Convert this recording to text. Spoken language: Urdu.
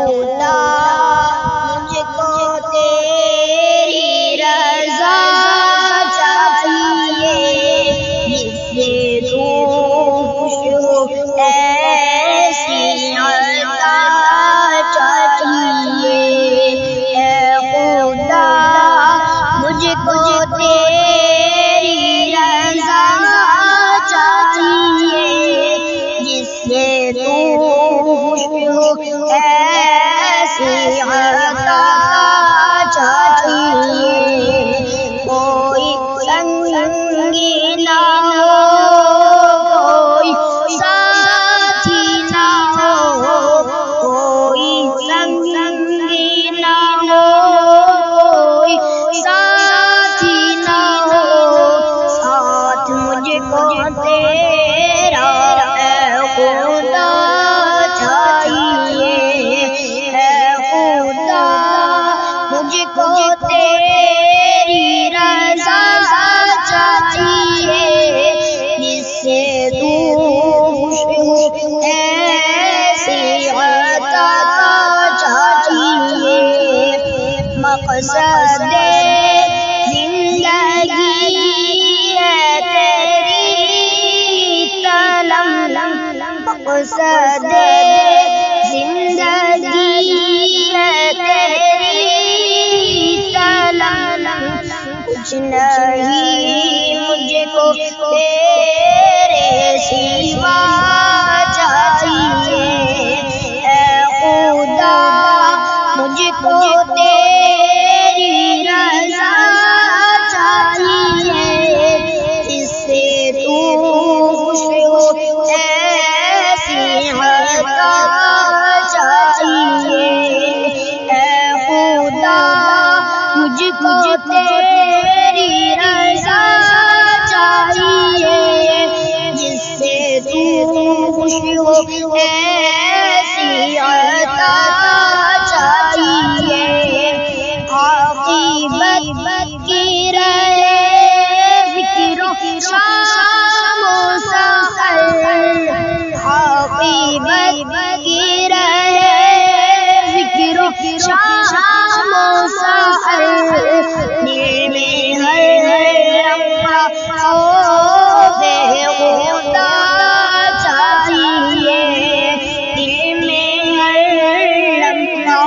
خدا مجھ کو تیری رضا چاہیے، جس سے تو خوش ہو ایسی عطا چاہیے۔ اے خدا مجھ کو تیری رضا چاہیے، جس سے تو خوش ہو ایسی عطا چاہیے۔ کوئی سنگی نہ ہو، کوئی ساتھی نہ ہو، کوئی سنگی نہ ہو، کوئی ساتھی نہ ہو، ساتھ مجھ کو تیرا اے خدا چاہیے۔ اے خدا مجھ کو تیری رضا چاہیے، جس سے تو خوش ہو ایسی عطا چاہیے۔ مقصد زندگی ہے تیری طلب، مقصد زندگی ہے تیری طلب، کچھ نہیں مجھ کو تیرے سوا چاہیے۔ اے خدا مجھ کو تیری رضا چاہیے، جس سے تو خوش ہو ایسی عطا چاہیے۔ اے خدا مجھ کو تیری رضا چاہیے، جس سے تو خوش ہو ایسی عطا چاہیے۔ عاقبت کی رہے فکر و شام و سحر، عاقبت کی رہے فکر و شام و سحر، دل میں ہر لمحہ خوف خدا چاہیے، دل میں ہر لمحہ